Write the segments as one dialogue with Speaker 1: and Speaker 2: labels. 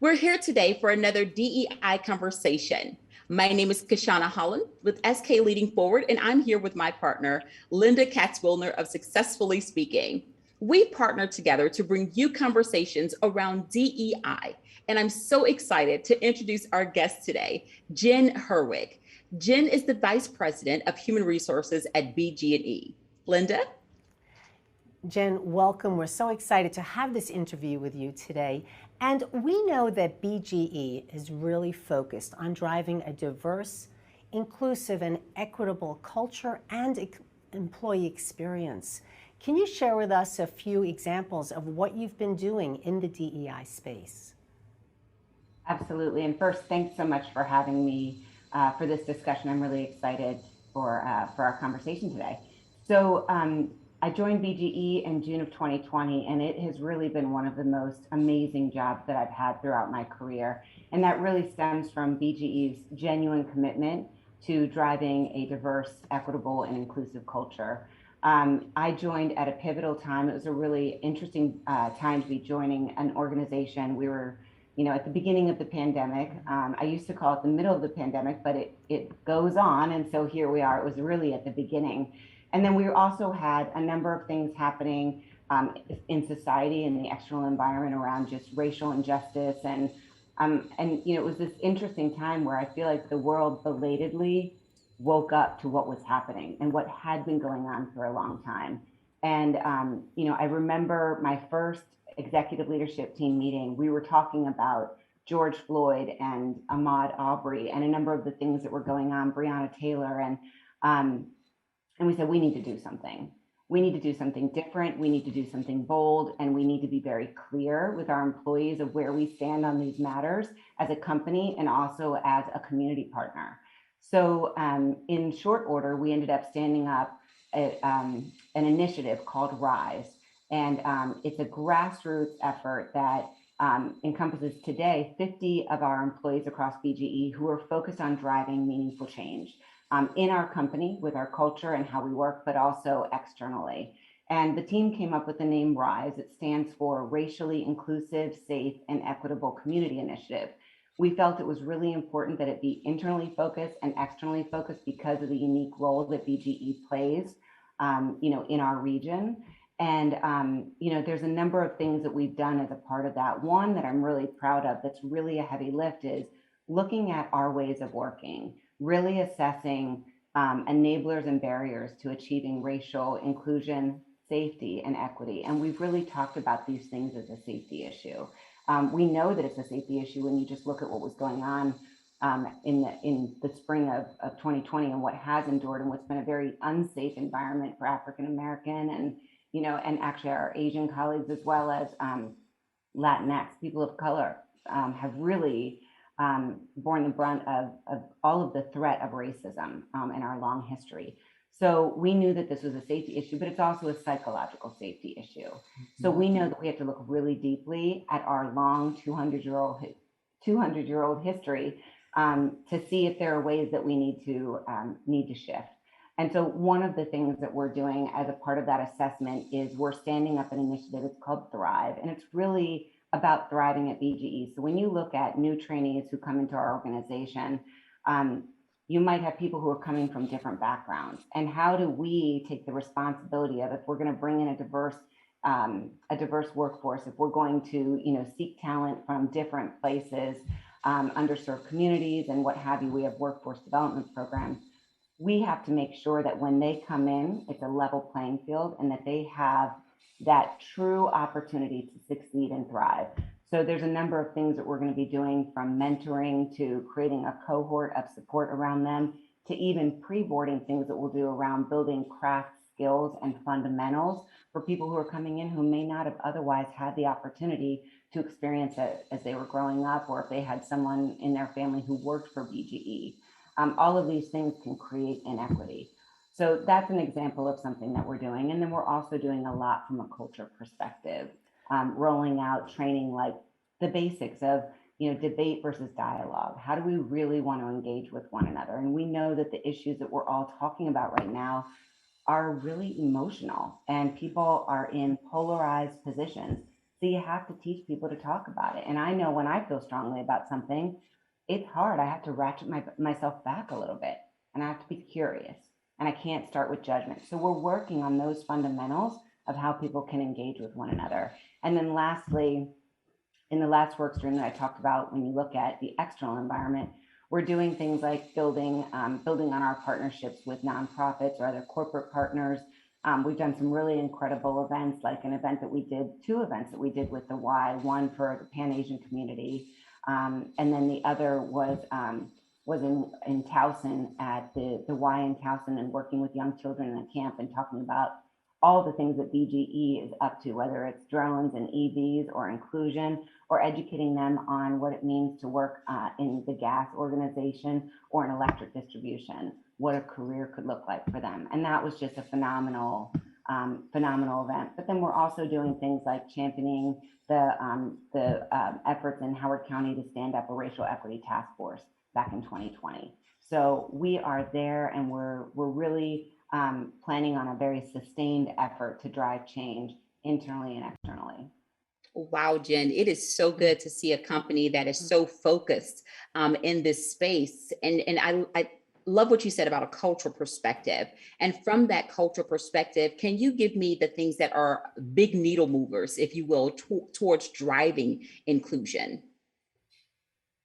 Speaker 1: We're here today for another DEI conversation. My name is Kashonna Holland with SK Leading Forward, and I'm here with my partner, Lynda Katz Wilner of Successfully Speaking. We partner together to bring you conversations around DEI, and I'm so excited to introduce our guest today, Jen Herwig. Jen is the Vice President of Human Resources at BGE. Lynda?
Speaker 2: Jen, welcome. We're so excited to have this interview with you today. And we know that BGE is really focused on driving a diverse, inclusive, and equitable culture and employee experience. Can you share with us a few examples of what you've been doing in the DEI space?
Speaker 3: Absolutely. And first, thanks so much for having me for this discussion. I'm really excited for our conversation today. So I joined BGE in June of 2020, and it has really been one of the most amazing jobs that I've had throughout my career. And that really stems from BGE's genuine commitment to driving a diverse, equitable, and inclusive culture. I joined at a pivotal time. It was a really interesting time to be joining an organization. We were, at the beginning of the pandemic. I used to call it the middle of the pandemic, but it goes on. And so here we are. It was really at the beginning. And then we also had a number of things happening in society and the external environment around just racial injustice. And it was this interesting time where I feel like the world belatedly woke up to what was happening and what had been going on for a long time. And, I remember my first executive leadership team meeting, we were talking about George Floyd and Ahmaud Arbery and a number of the things that were going on, Breonna Taylor, and we said, we need to do something. We need to do something different. We need to do something bold. And we need to be very clear with our employees of where we stand on these matters as a company and also as a community partner. So in short order, we ended up standing up an initiative called RISE. And it's a grassroots effort that encompasses today 50 of our employees across BGE who are focused on driving meaningful change. In our company with our culture and how we work, but also externally. And the team came up with the name RISE. It stands for Racially Inclusive, Safe, and Equitable Community Initiative. We felt it was really important that it be internally focused and externally focused because of the unique role that BGE plays, in our region. And, there's a number of things that we've done as a part of that. One that I'm really proud of that's really a heavy lift is looking at our ways of working, really assessing enablers and barriers to achieving racial inclusion, safety, and equity. And we've really talked about these things as a safety issue. We know that it's a safety issue when you just look at what was going on in the spring of 2020 and what has endured and what's been a very unsafe environment for African American and actually our Asian colleagues as well as Latinx, people of color, have really borne the brunt of all of the threat of racism in our long history. So we knew that this was a safety issue, but it's also a psychological safety issue. So we know that we have to look really deeply at our long 200-year-old history to see if there are ways that we need to shift. And so one of the things that we're doing as a part of that assessment is we're standing up an initiative. It's called Thrive, and it's really about thriving at BGE. So when you look at new trainees who come into our organization, you might have people who are coming from different backgrounds. And how do we take the responsibility of if we're going to bring in a diverse workforce, if we're going to seek talent from different places, underserved communities and what have you, we have workforce development programs. We have to make sure that when they come in, it's a level playing field and that they have that true opportunity to succeed and thrive. So there's a number of things that we're going to be doing, from mentoring to creating a cohort of support around them, to even pre-boarding things that we'll do around building craft skills and fundamentals for people who are coming in who may not have otherwise had the opportunity to experience it as they were growing up, or if they had someone in their family who worked for BGE. All of these things can create inequity. So that's an example of something that we're doing. And then we're also doing a lot from a culture perspective, rolling out training like the basics of debate versus dialogue. How do we really want to engage with one another? And we know that the issues that we're all talking about right now are really emotional, and people are in polarized positions. So you have to teach people to talk about it. And I know when I feel strongly about something, it's hard. I have to ratchet myself back a little bit, and I have to be curious, and I can't start with judgment. So we're working on those fundamentals of how people can engage with one another. And then lastly, in the last work stream that I talked about, when you look at the external environment, we're doing things like building on our partnerships with nonprofits or other corporate partners. We've done some really incredible events, like an event that we did, two events that we did with the Y, one for the Pan-Asian community, and then the other was in Towson at the Y in Towson, and working with young children in a camp and talking about all the things that BGE is up to, whether it's drones and EVs or inclusion, or educating them on what it means to work in the gas organization or in electric distribution, what a career could look like for them. And that was just a phenomenal event. But then we're also doing things like championing the efforts in Howard County to stand up a racial equity task force back in 2020. So we are there, and we're really planning on a very sustained effort to drive change internally and externally.
Speaker 1: Wow, Jen, it is so good to see a company that is so focused in this space. And I love what you said about a cultural perspective. And from that cultural perspective, can you give me the things that are big needle movers, if you will, towards driving inclusion?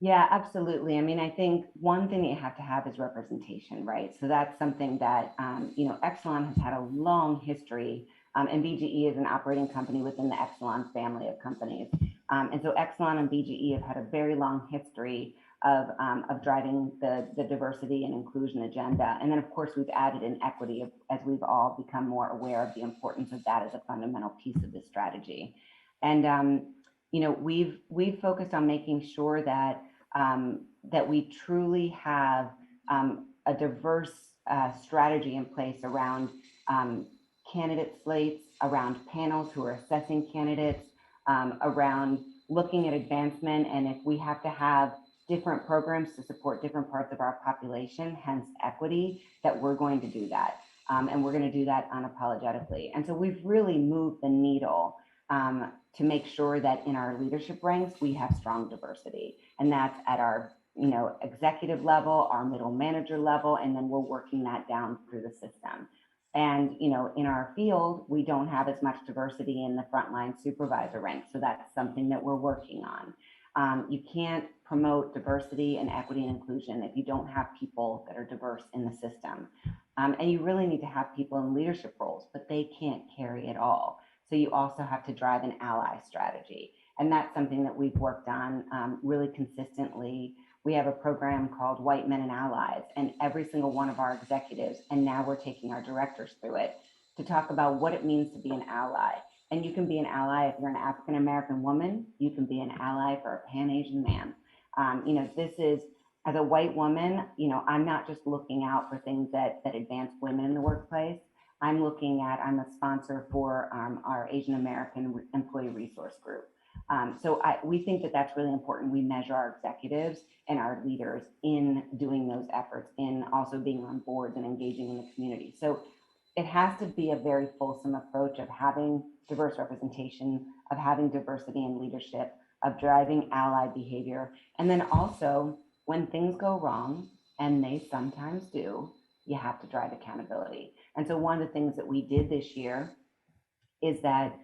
Speaker 3: Yeah, absolutely. I mean, I think one thing that you have to have is representation, right? So that's something that, Exelon has had a long history, and BGE is an operating company within the Exelon family of companies. And so Exelon and BGE have had a very long history of driving the diversity and inclusion agenda. And then, of course, we've added in equity as we've all become more aware of the importance of that as a fundamental piece of the strategy. And, we've focused on making sure that that we truly have a diverse strategy in place around candidate slates, around panels who are assessing candidates, around looking at advancement. And if we have to have different programs to support different parts of our population, hence equity, that we're going to do that. And we're going to do that unapologetically. And so we've really moved the needle to make sure that in our leadership ranks, we have strong diversity. And that's at our executive level, our middle manager level, and then we're working that down through the system. And in our field, we don't have as much diversity in the frontline supervisor ranks. So that's something that we're working on. You can't promote diversity and equity and inclusion if you don't have people that are diverse in the system. And you really need to have people in leadership roles, but they can't carry it all. So you also have to drive an ally strategy. And that's something that we've worked on really consistently. We have a program called White Men and Allies, and every single one of our executives, and now we're taking our directors through it to talk about what it means to be an ally. And you can be an ally if you're an African-American woman, you can be an ally for a Pan-Asian man. This is, as a white woman, I'm not just looking out for things that advance women in the workplace. I'm a sponsor for our Asian American Employee Resource Group. We think that that's really important. We measure our executives and our leaders in doing those efforts, in also being on boards and engaging in the community. So it has to be a very fulsome approach of having diverse representation, of having diversity in leadership, of driving ally behavior. And then also, when things go wrong, and they sometimes do, you have to drive accountability. And so one of the things that we did this year is that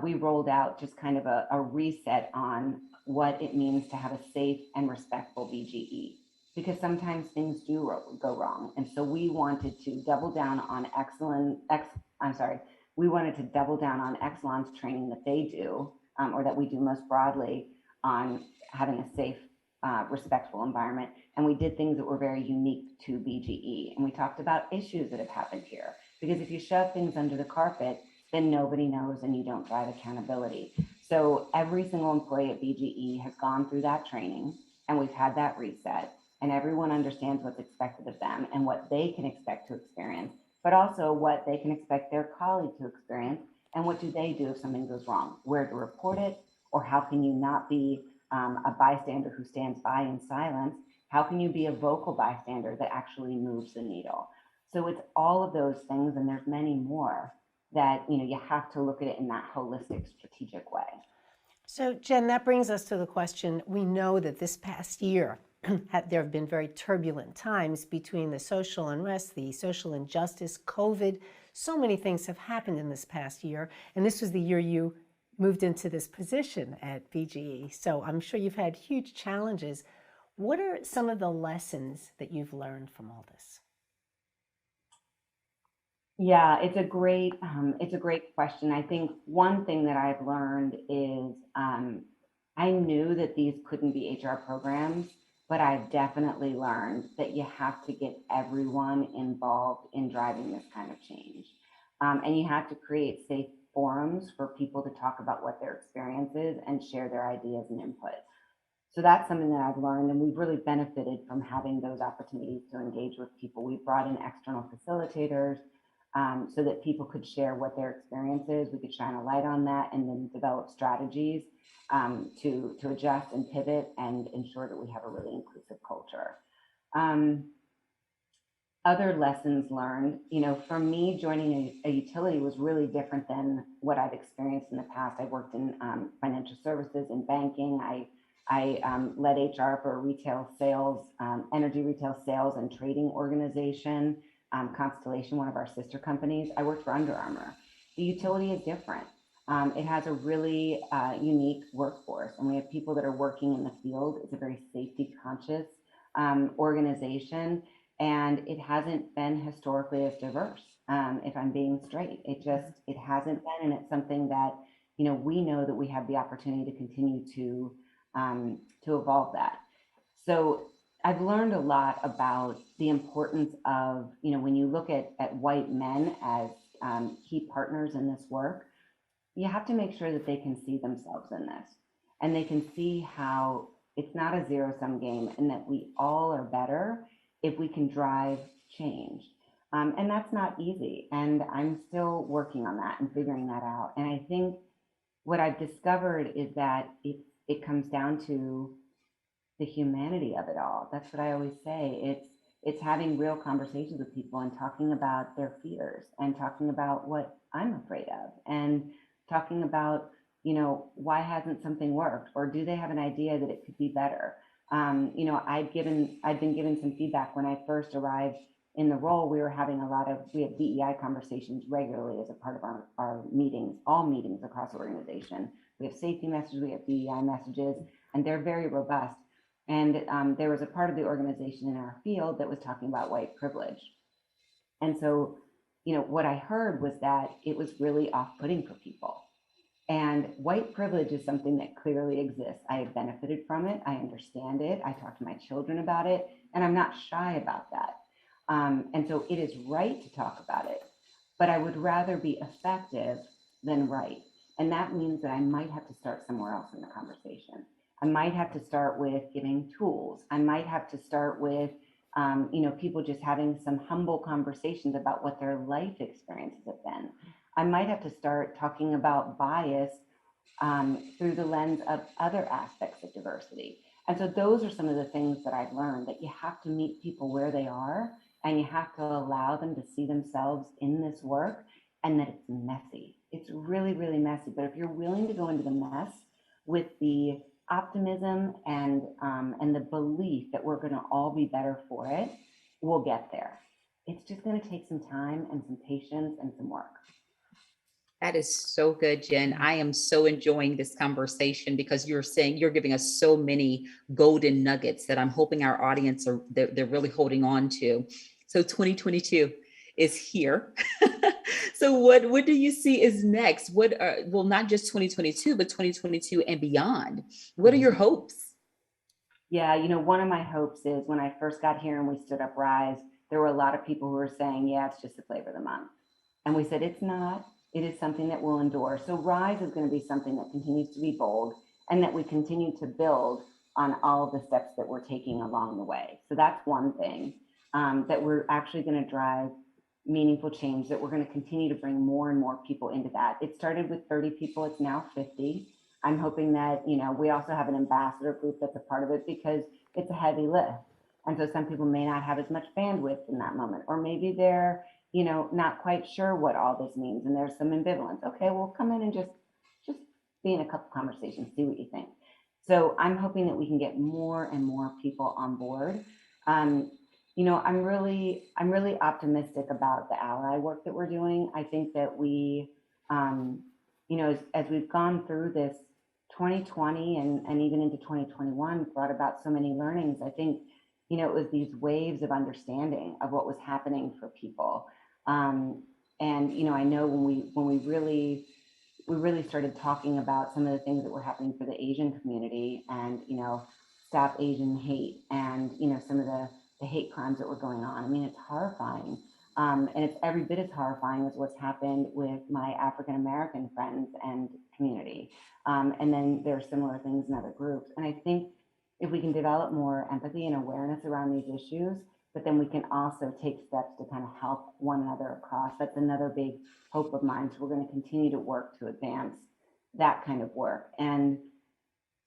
Speaker 3: we rolled out just kind of a reset on what it means to have a safe and respectful BGE, because sometimes things do go wrong. And so we wanted to double down on we wanted to double down on Exelon's training that they do, or that we do most broadly, on having a safe, respectful environment. And we did things that were very unique to BGE. And we talked about issues that have happened here, because if you shove things under the carpet, then nobody knows and you don't drive accountability. So every single employee at BGE has gone through that training, and we've had that reset, and everyone understands what's expected of them and what they can expect to experience, but also what they can expect their colleague to experience, and what do they do if something goes wrong, where to report it, or how can you not be a bystander who stands by in silence? How can you be a vocal bystander that actually moves the needle? So it's all of those things, and there's many more that you have to look at it in that holistic, strategic way.
Speaker 2: So, Jen, that brings us to the question. We know that this past year, there have been very turbulent times between the social unrest, the social injustice, COVID. So many things have happened in this past year. And this was the year you moved into this position at BGE. So I'm sure you've had huge challenges. What are some of the lessons that you've learned from all this?
Speaker 3: Yeah, it's a great question. I think one thing that I've learned is I knew that these couldn't be HR programs, but I've definitely learned that you have to get everyone involved in driving this kind of change. And you have to create safe forums for people to talk about what their experience is and share their ideas and input. So that's something that I've learned, and we've really benefited from having those opportunities to engage with people. We brought in external facilitators so that people could share what their experience is. We could shine a light on that and then develop strategies to adjust and pivot and ensure that we have a really inclusive culture. Other lessons learned, for me, joining a utility was really different than what I've experienced in the past. I worked in financial services and banking. I led HR for a retail sales, energy retail sales and trading organization, Constellation, one of our sister companies. I worked for Under Armour. The utility is different. It has a really unique workforce, and we have people that are working in the field. It's a very safety conscious organization, and it hasn't been historically as diverse. If I'm being straight, it hasn't been, and it's something that we know that we have the opportunity to continue to evolve that. So I've learned a lot about the importance of, when you look at white men as key partners in this work, you have to make sure that they can see themselves in this, and they can see how it's not a zero-sum game, and that we all are better if we can drive change. And that's not easy, and I'm still working on that and figuring that out. And I think what I've discovered is that it comes down to the humanity of it all. That's what I always say. It's having real conversations with people and talking about their fears and talking about what I'm afraid of and talking about, why hasn't something worked, or do they have an idea that it could be better? I'd been given some feedback when I first arrived in the role. We have DEI conversations regularly as a part of our meetings, all meetings across the organization. We have safety messages, we have DEI messages, and they're very robust. And there was a part of the organization in our field that was talking about white privilege. And so, what I heard was that it was really off-putting for people. And white privilege is something that clearly exists. I have benefited from it. I understand it. I talk to my children about it, and I'm not shy about that. And so it is right to talk about it, but I would rather be effective than right. And that means that I might have to start somewhere else in the conversation. I might have to start with giving tools. I might have to start with, people just having some humble conversations about what their life experiences have been. I might have to start talking about bias through the lens of other aspects of diversity. And so those are some of the things that I've learned, that you have to meet people where they are, and you have to allow them to see themselves in this work, and that it's messy. It's really, really messy. But if you're willing to go into the mess with the optimism and the belief that we're going to all be better for it, we'll get there. It's just going to take some time and some patience and some work.
Speaker 1: That is so good, Jen. I am so enjoying this conversation because you're giving us so many golden nuggets that I'm hoping our audience they're really holding on to. So 2022 is here. So what do you see is next? Well, not just 2022, but 2022 and beyond. What are your hopes?
Speaker 3: Yeah, one of my hopes is, when I first got here and we stood up RISE, there were a lot of people who were saying, yeah, it's just the flavor of the month. And we said, it's not. It is something that will endure. So RISE is going to be something that continues to be bold, and that we continue to build on all of the steps that we're taking along the way. So that's one thing, that we're actually going to drive meaningful change, that we're going to continue to bring more and more people into that. It started with 30 people, it's now 50. I'm hoping that, we also have an ambassador group that's a part of it, because it's a heavy lift. And so some people may not have as much bandwidth in that moment, or maybe they're, not quite sure what all this means, and there's some ambivalence. Okay, well, come in and just be in a couple conversations, see what you think. So I'm hoping that we can get more and more people on board. You know, I'm really optimistic about the ally work that we're doing. I think that we, you know, as we've gone through this 2020 and even into 2021 brought about so many learnings. I think, you know, it was these waves of understanding of what was happening for people. And, you know, I know when we really started talking about some of the things that were happening for the Asian community and, you know, Stop Asian Hate and, you know, some of the hate crimes that were going on. I mean, it's horrifying. And it's every bit as horrifying as what's happened with my African-American friends and community. And then there are similar things in other groups. And I think if we can develop more empathy and awareness around these issues, but then we can also take steps to kind of help one another across. That's another big hope of mine. So we're going to continue to work to advance that kind of work. And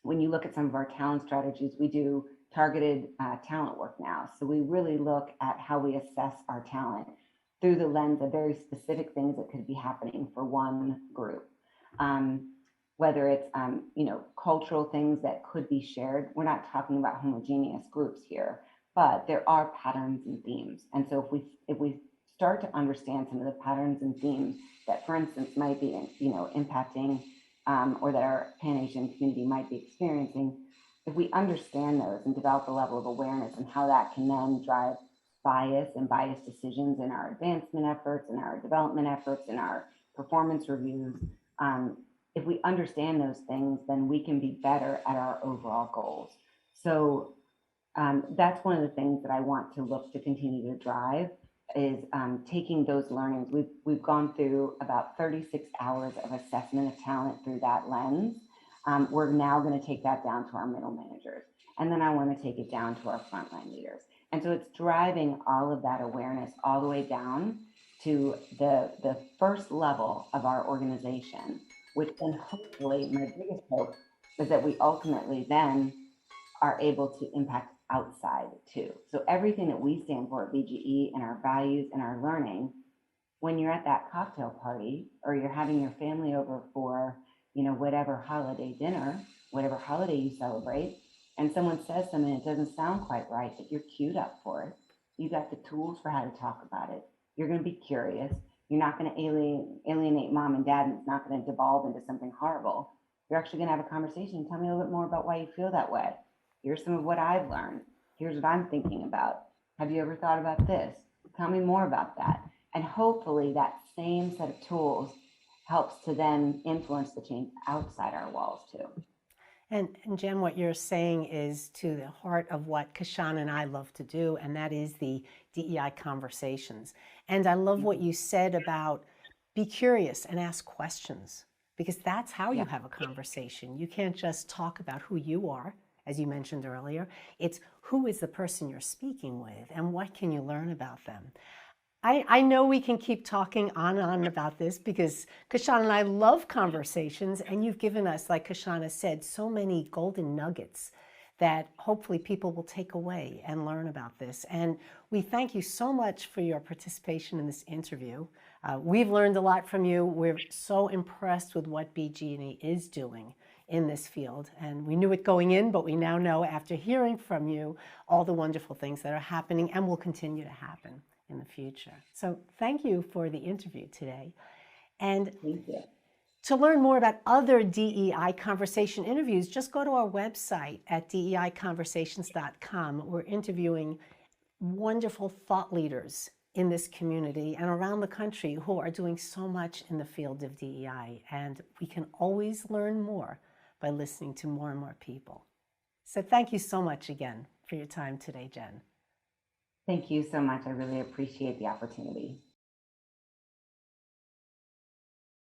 Speaker 3: when you look at some of our talent strategies, we do targeted talent work now. So we really look at how we assess our talent through the lens of very specific things that could be happening for one group. Whether it's, you know, cultural things that could be shared. We're not talking about homogeneous groups here, but there are patterns and themes. And so if we start to understand some of the patterns and themes that, for instance, might be, you know, impacting or that our Pan-Asian community might be experiencing, if we understand those and develop a level of awareness and how that can then drive bias and biased decisions in our advancement efforts, in our development efforts, in our performance reviews, if we understand those things, then we can be better at our overall goals. So that's one of the things that I want to look to continue to drive is taking those learnings. We've gone through about 36 hours of assessment of talent through that lens. We're now going to take that down to our middle managers. And then I want to take it down to our frontline leaders. And so it's driving all of that awareness all the way down to the first level of our organization, which then hopefully, my biggest hope is that we ultimately then are able to impact outside too. So everything that we stand for at BGE and our values and our learning, when you're at that cocktail party or you're having your family over for, you know, whatever holiday dinner, whatever holiday you celebrate, and someone says something that doesn't sound quite right, but you're queued up for it. You got the tools for how to talk about it. You're going to be curious. You're not going to alienate mom and dad, and it's not going to devolve into something horrible. You're actually going to have a conversation. Tell me a little bit more about why you feel that way. Here's some of what I've learned. Here's what I'm thinking about. Have you ever thought about this? Tell me more about that. And hopefully that same set of tools helps to then influence the change outside our walls too.
Speaker 2: And Jen, what you're saying is to the heart of what Kashonna and I love to do, and that is the DEI conversations. And I love what you said about be curious and ask questions, because that's how you have a conversation. You can't just talk about who you are, as you mentioned earlier. It's who is the person you're speaking with and what can you learn about them. I know we can keep talking on and on about this because Kashonna and I love conversations, and you've given us, like Kashonna said, so many golden nuggets that hopefully people will take away and learn about this. And we thank you so much for your participation in this interview. We've learned a lot from you. We're so impressed with what BGE is doing in this field. And we knew it going in, but we now know after hearing from you all the wonderful things that are happening and will continue to happen in the future. So thank you for the interview today. And
Speaker 3: thank you.
Speaker 2: To learn more about other DEI conversation interviews, just go to our website at deiconversations.com. We're interviewing wonderful thought leaders in this community and around the country who are doing so much in the field of DEI. And we can always learn more by listening to more and more people. So thank you so much again for your time today, Jen.
Speaker 3: Thank you so much. I really appreciate the opportunity.